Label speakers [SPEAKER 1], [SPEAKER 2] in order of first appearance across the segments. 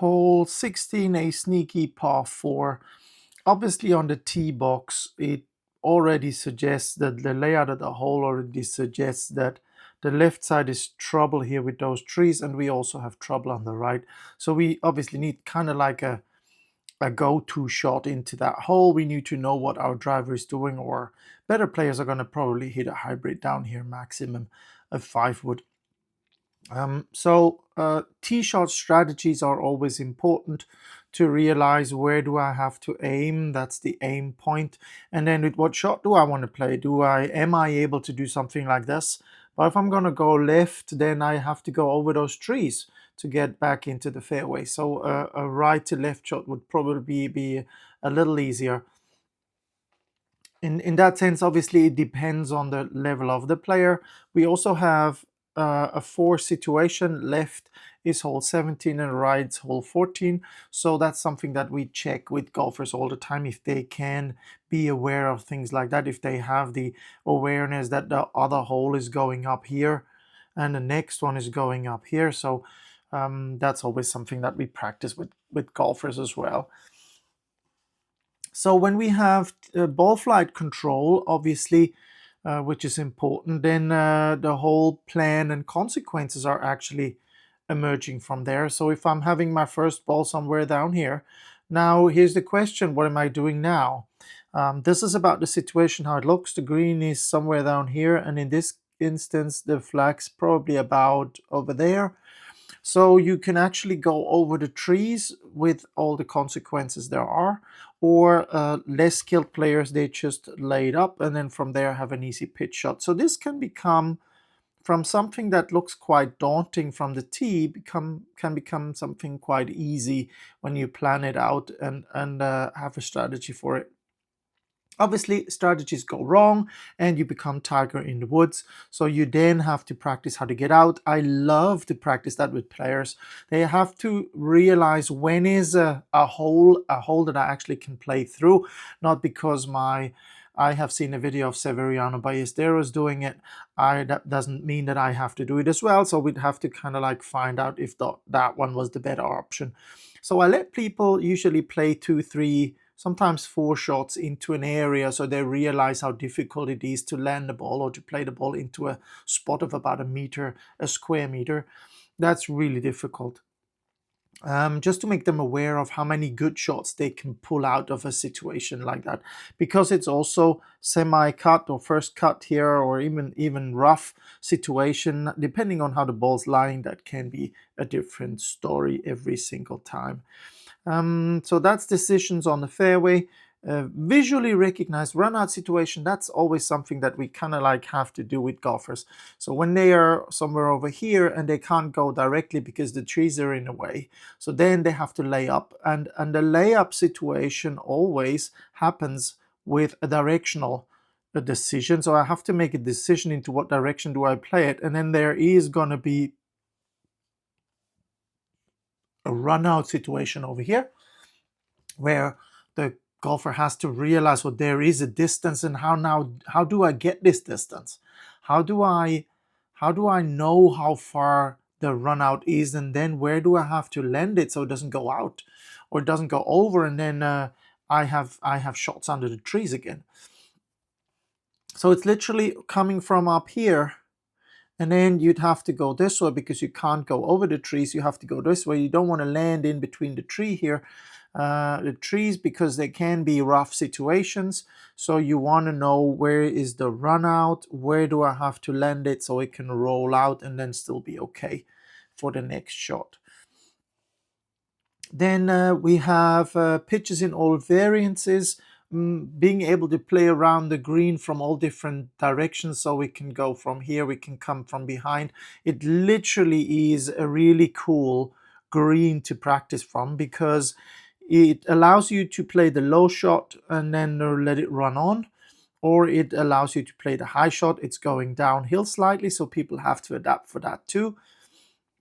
[SPEAKER 1] Hole 16, a sneaky par 4. Obviously on the tee box, it already suggests that the layout of the hole already suggests that the left side is trouble here with those trees, and we also have trouble on the right. So we obviously need kind of like a go-to shot into that hole. We need to know what our driver is doing, or better players are going to probably hit a hybrid down here, maximum a 5-wood. Tee shot strategies are always important to realize where do I have to aim. That's the aim point. And then with what shot do I want to play? Am I able to do something like this? But if I'm going to go left, then I have to go over those trees to get back into the fairway. So a right to left shot would probably be a little easier. In that sense, obviously, it depends on the level of the player. We also have a 4 situation. Left is hole 17 and right's hole 14. So that's something that we check with golfers all the time, if they can be aware of things like that, if they have the awareness that the other hole is going up here and the next one is going up here. So that's always something that we practice with golfers as well. So when we have ball flight control, obviously, which is important, then the whole plan and consequences are actually emerging from there. So if I'm having my first ball somewhere down here, now here's the question, what am I doing now? This is about the situation, how it looks. The green is somewhere down here, and in this instance, the flag's probably about over there. So you can actually go over the trees with all the consequences there are, or less skilled players, they just lay it up and then from there have an easy pitch shot. So this can become, from something that looks quite daunting from the tee, can become something quite easy when you plan it out and have a strategy for it. Obviously, strategies go wrong and you become Tiger in the woods. So you then have to practice how to get out. I love to practice that with players. They have to realize when is a hole that I actually can play through, not because I have seen a video of Severiano Ballesteros doing it. That doesn't mean that I have to do it as well. So we'd have to kind of like find out if that one was the better option. So I let people usually play 2, 3, sometimes 4 shots into an area so they realize how difficult it is to land the ball or to play the ball into a spot of about a square meter. That's really difficult. Just to make them aware of how many good shots they can pull out of a situation like that, because it's also semi-cut or first cut here, or even rough situation, depending on how the ball's lying. That can be a different story every single time. So that's decisions on the fairway. Visually recognized run out situation, that's always something that we kind of like have to do with golfers. So when they are somewhere over here and they can't go directly because the trees are in the way, so then they have to lay up, and the layup situation always happens with a directional decision. So I have to make a decision into what direction do I play it, and then there is going to be a run out situation over here where the golfer has to realize, well, there is a distance, and how do I get this distance? How do I know how far the run out is, and then where do I have to land it so it doesn't go out or it doesn't go over, and then I have shots under the trees again. So it's literally coming from up here, and then you'd have to go this way because you can't go over the trees. You have to go this way. You don't want to land in between the tree here, the trees, because they can be rough situations. So you want to know, where is the run out? Where do I have to land it so it can roll out and then still be okay for the next shot? Then we have pitches in all variances. Being able to play around the green from all different directions, so we can go from here, we can come from behind. It literally is a really cool green to practice from, because it allows you to play the low shot and then let it run on, or it allows you to play the high shot. It's going downhill slightly, so people have to adapt for that too.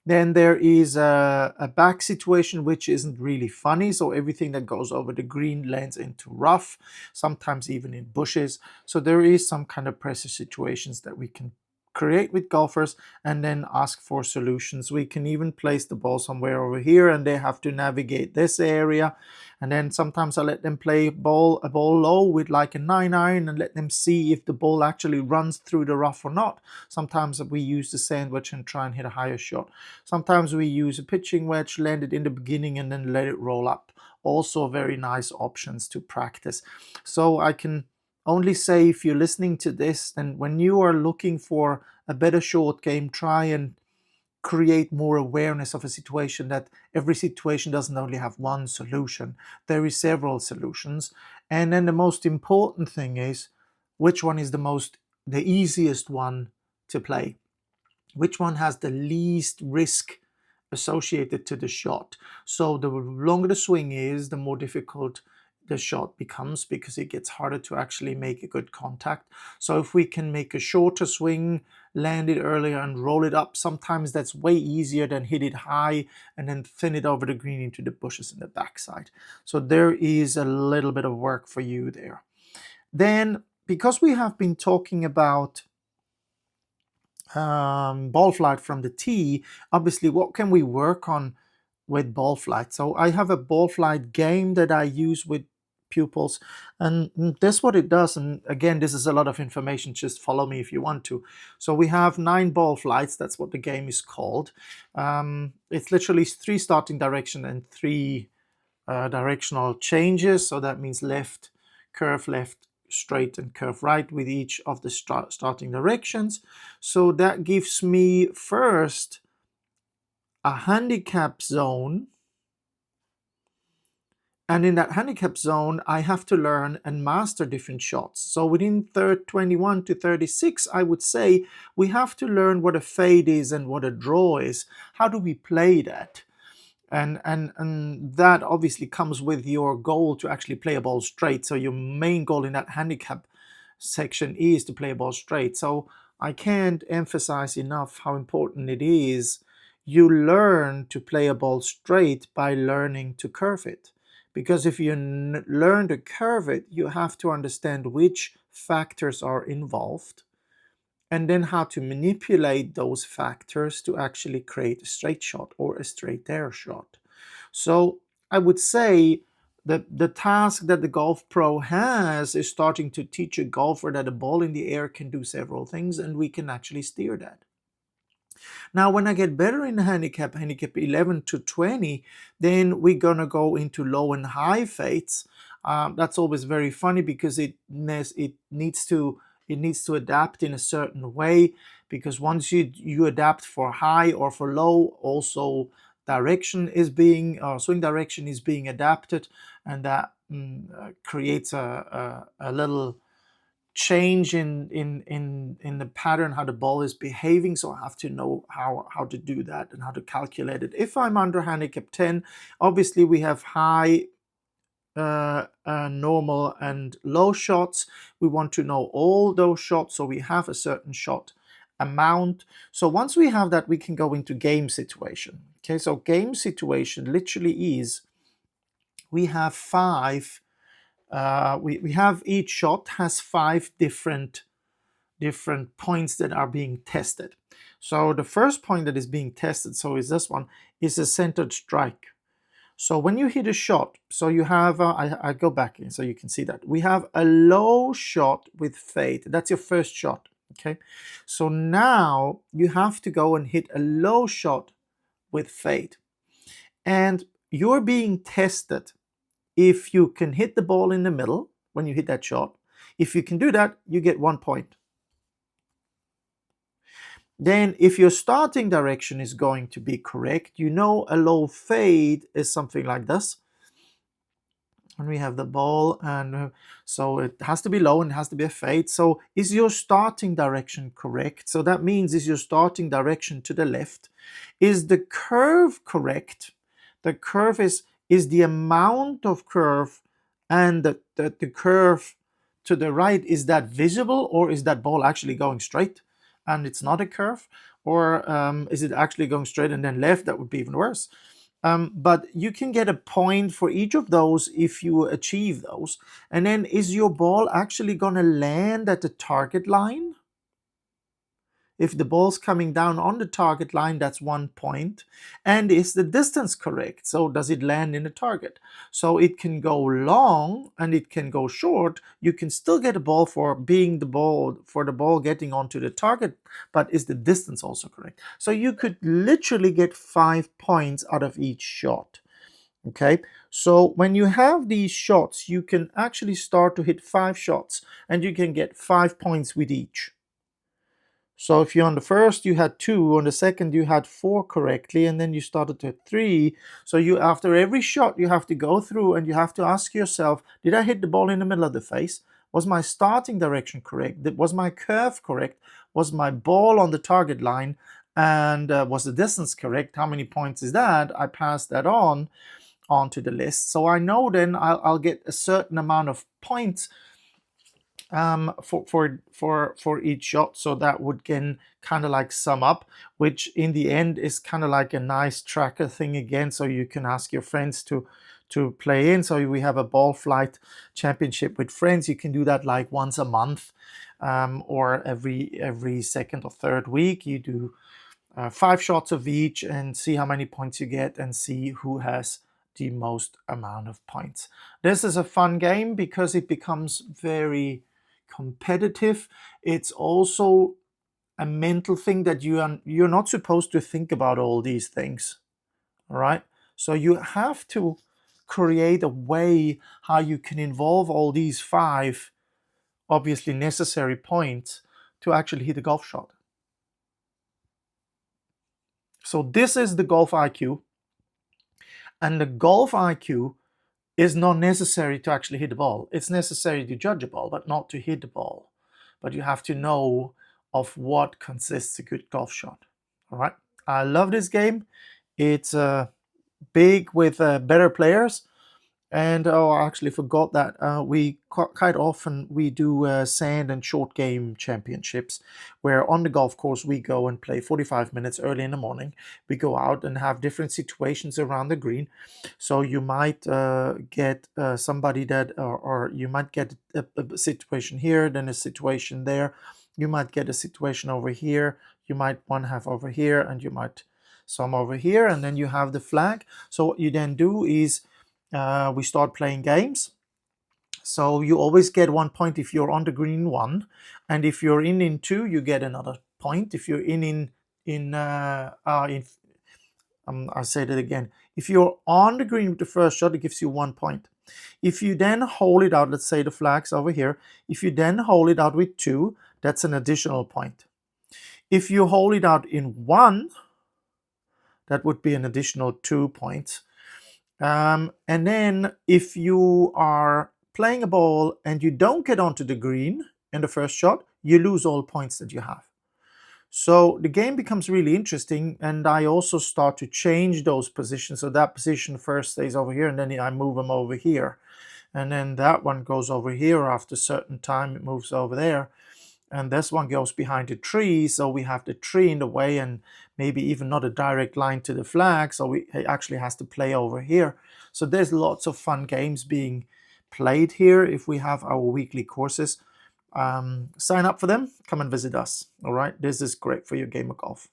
[SPEAKER 1] Then there is a back situation, which isn't really funny. So everything that goes over the green lands into rough, sometimes even in bushes. So there is some kind of pressure situations that we can create with golfers and then ask for solutions. We can even place the ball somewhere over here and they have to navigate this area. And then sometimes I let them play a ball low with like a 9-iron and let them see if the ball actually runs through the rough or not. Sometimes we use the sandwich and try and hit a higher shot. Sometimes we use a pitching wedge, land it in the beginning and then let it roll up. Also very nice options to practice. So I can only say, if you're listening to this, then when you are looking for a better short game, try and create more awareness of a situation, that every situation doesn't only have one solution. There is several solutions. And then the most important thing is, which one is the easiest one to play? Which one has the least risk associated to the shot? So the longer the swing is, the more difficult the shot becomes, because it gets harder to actually make a good contact. So if we can make a shorter swing, land it earlier and roll it up, sometimes that's way easier than hit it high and then thin it over the green into the bushes in the backside. So there is a little bit of work for you there. Then, because we have been talking about ball flight from the tee, obviously what can we work on with ball flight? So I have a ball flight game that I use with pupils, and that's what it does. And again, this is a lot of information, just follow me if you want to. So we have 9 ball flights, that's what the game is called. It's literally 3 starting direction and 3 directional changes. So that means left, curve left, straight, and curve right with each of the starting directions. So that gives me first a handicap zone, and in that handicap zone I have to learn and master different shots. So within 21 to 36, I would say we have to learn what a fade is and what a draw is. How do we play that? And that obviously comes with your goal to actually play a ball straight. So your main goal in that handicap section is to play a ball straight. So I can't emphasize enough how important it is you learn to play a ball straight by learning to curve it. Because if you learn to curve it, you have to understand which factors are involved and then how to manipulate those factors to actually create a straight shot or a straight air shot. So I would say that the task that the golf pro has is starting to teach a golfer that a ball in the air can do several things, and we can actually steer that. Now, when I get better in handicap 11 to 20, then we're gonna go into low and high fades. That's always very funny because it needs to adapt in a certain way, because once you adapt for high or for low, also direction is being swing direction is being adapted, and that creates a little change in the pattern, how the ball is behaving. So I have to know how to do that and how to calculate it. If I'm under handicap 10, obviously we have high, normal and low shots. We want to know all those shots, so we have a certain shot amount. So once we have that, we can go into game situation. Okay, so game situation literally is we have 5 we have, each shot has 5 different points that are being tested. So the first point that is being tested, so is this one, is a centered strike. So when you hit a shot, so you have I go back in so you can see that we have a low shot with fade. That's your first shot. Okay, so now you have to go and hit a low shot with fade, and you're being tested if you can hit the ball in the middle when you hit that shot. If you can do that, you get 1 point. Then if your starting direction is going to be correct, you know a low fade is something like this. And we have the ball, and so it has to be low and it has to be a fade. So is your starting direction correct? So that means, is your starting direction to the left? Is the curve correct? The curve is the amount of curve, and the curve to the right, is that visible, or is that ball actually going straight and it's not a curve? Or is it actually going straight and then left? That would be even worse. But you can get a point for each of those if you achieve those. And then, is your ball actually going to land at the target line? If the ball's coming down on the target line, that's 1 point. And is the distance correct? So does it land in the target? So it can go long and it can go short. You can still get a ball for being the ball, for the ball getting onto the target, but is the distance also correct? So you could literally get 5 points out of each shot. Okay, so when you have these shots, you can actually start to hit 5 shots and you can get 5 points with each. So if you're on the first, you had 2, on the second, you had 4 correctly, and then you started to hit 3. So you, after every shot, you have to go through and you have to ask yourself, did I hit the ball in the middle of the face? Was my starting direction correct? Was my curve correct? Was my ball on the target line? And was the distance correct? How many points is that? I passed that onto the list. So I know then I'll get a certain amount of points for each shot. So that would can kind of like sum up, which in the end is kind of like a nice tracker thing again. So you can ask your friends to play in. So we have a ball flight championship with friends. You can do that like once a month, or every second or third week. You do 5 shots of each and see how many points you get and see who has the most amount of points. This is a fun game because it becomes very competitive. It's also a mental thing that you're not supposed to think about all these things. All right, so you have to create a way how you can involve all these 5 obviously necessary points to actually hit a golf shot. So this is the golf IQ, and the golf IQ is not necessary to actually hit the ball. It's necessary to judge a ball, but not to hit the ball. But you have to know of what consists a good golf shot. All right. I love this game. It's big with better players. And I actually forgot that we quite often we do sand and short game championships, where on the golf course we go and play 45 minutes early in the morning. We go out and have different situations around the green. So you might get somebody that, or you might get a situation here, then a situation there. You might get a situation over here. You might one have over here, and you might some over here, and then you have the flag. So what you then do is we start playing games. So you always get 1 point if you're on the green 1, and if you're in 2, you get another point. If you're I'll say that again. If you're on the green with the first shot, it gives you 1 point. If you then hold it out, let's say the flag's over here. If you then hold it out with 2, that's an additional point. If you hold it out in 1, that would be an additional 2 points. And then if you are playing a ball and you don't get onto the green in the first shot, you lose all points that you have. So the game becomes really interesting, and I also start to change those positions. So that position first stays over here, and then I move them over here. And then that one goes over here. After a certain time, it moves over there. And this one goes behind the tree, so we have the tree in the way and maybe even not a direct line to the flag, so it actually has to play over here. So there's lots of fun games being played here if we have our weekly courses. Sign up for them, come and visit us. All right, this is great for your game of golf.